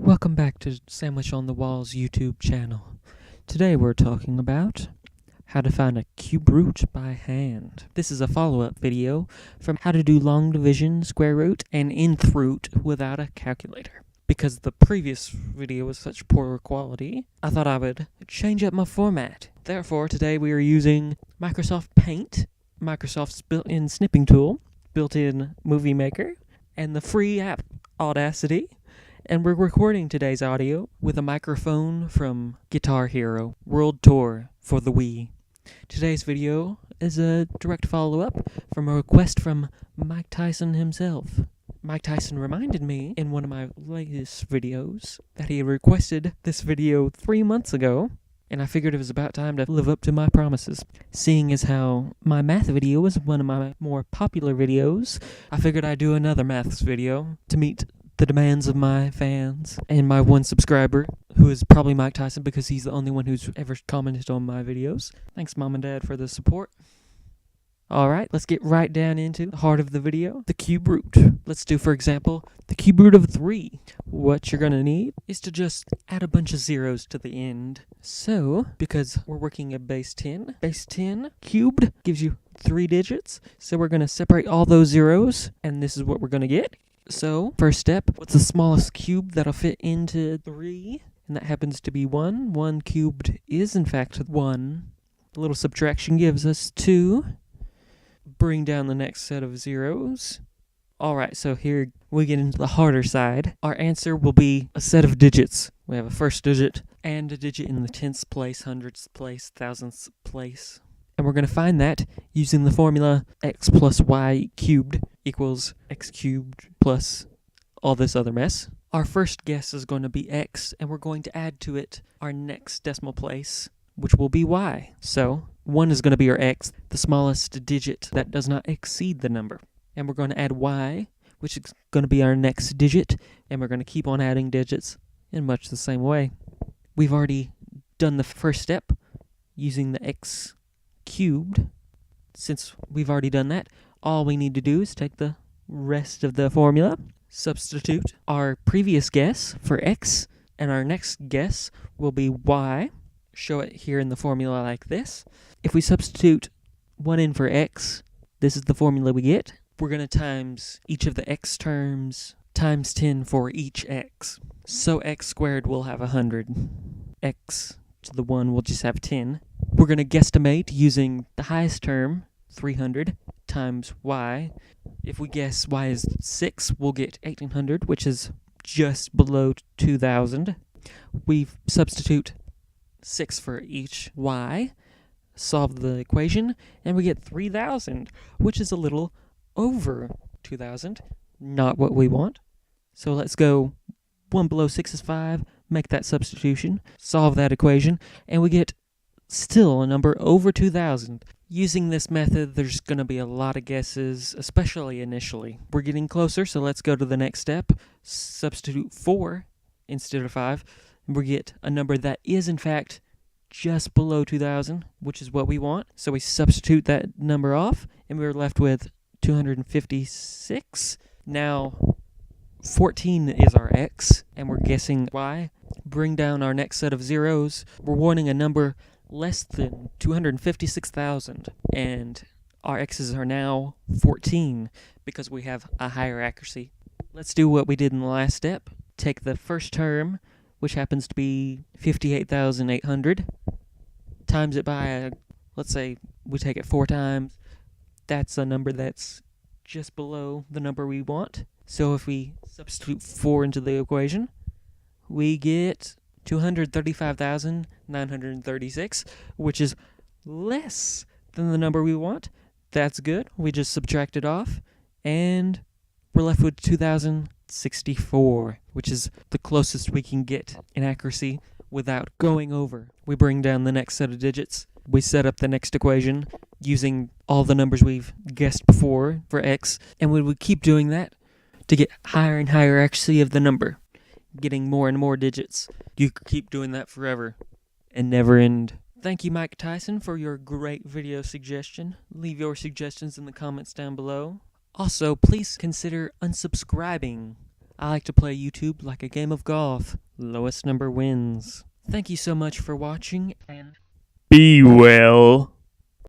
Welcome back to Sandwich on the Wall's YouTube channel. Today we're talking about how to find a cube root by hand. This is a follow-up video from how to do long division, square root, and nth root without a calculator. Because the previous video was such poor quality, I thought I would change up my format. Therefore, today we are using Microsoft Paint, Microsoft's built-in snipping tool, built-in Movie Maker, and the free app Audacity. And we're recording today's audio with a microphone from Guitar Hero World Tour for the Wii. Today's video is a direct follow-up from a request from Mike Tyson himself. Mike Tyson reminded me in one of my latest videos that he requested this video 3 months ago, and I figured it was about time to live up to my promises. Seeing as how my math video was one of my more popular videos, I figured I'd do another maths video to meet the demands of my fans and my one subscriber, who is probably Mike Tyson because he's the only one who's ever commented on my videos. Thanks, Mom and Dad, for the support. Alright, let's get right down into the heart of the video, the cube root. Let's do, for example, the cube root of 3. What you're gonna need is to just add a bunch of zeros to the end. So, because we're working at base 10 cubed gives you 3 digits, so we're gonna separate all those zeros, and this is what we're gonna get. So, first step, what's the smallest cube that'll fit into 3? And that happens to be 1. 1 cubed is, in fact, 1. A little subtraction gives us 2. Bring down the next set of zeros. Alright, so here we get into the harder side. Our answer will be a set of digits. We have a first digit and a digit in the tenths place, hundredths place, thousandths place. And we're going to find that using the formula x plus y cubed equals x cubed plus all this other mess. Our first guess is going to be x, and we're going to add to it our next decimal place, which will be y. So 1 is going to be our x, the smallest digit that does not exceed the number. And we're going to add y, which is going to be our next digit, and we're going to keep on adding digits in much the same way. We've already done the first step using the x cubed. Since we've already done that, all we need to do is take the rest of the formula, substitute our previous guess for x, and our next guess will be y. Show it here in the formula like this. If we substitute 1 in for x, this is the formula we get. We're going to times each of the x terms times 10 for each x. So x squared will have 100. X to the 1 will just have 10. We're going to guesstimate using the highest term, 300, times y. If we guess y is 6, we'll get 1800, which is just below 2000. We substitute 6 for each y, solve the equation, and we get 3000, which is a little over 2000. Not what we want. So let's go 1 below 6 is 5, make that substitution, solve that equation, and we get still a number over 2000. Using this method, there's going to be a lot of guesses, especially initially. We're getting closer, so let's go to the next step. Substitute 4 instead of 5, and we get a number that is, in fact, just below 2000, which is what we want. So we substitute that number off, and we're left with 256. Now, 14 is our x, and we're guessing y. Bring down our next set of zeros. We're wanting a number less than 256,000, and our x's are now 14 because we have a higher accuracy. Let's do what we did in the last step. Take the first term, which happens to be 58,800, times it by, let's say we take it 4 times. That's a number that's just below the number we want. So if we substitute 4 into the equation, we get 235,936, which is less than the number we want. That's good. We just subtract it off, and we're left with 2064, which is the closest we can get in accuracy without going over. We bring down the next set of digits. We set up the next equation using all the numbers we've guessed before for x, and we would keep doing that to get higher and higher accuracy of the number, getting more and more digits. You could keep doing that forever and never end. Thank you, Mike Tyson, for your great video suggestion. Leave your suggestions in the comments down below. Also, please consider unsubscribing. I like to play YouTube like a game of golf. Lowest number wins. Thank you so much for watching, and Be well.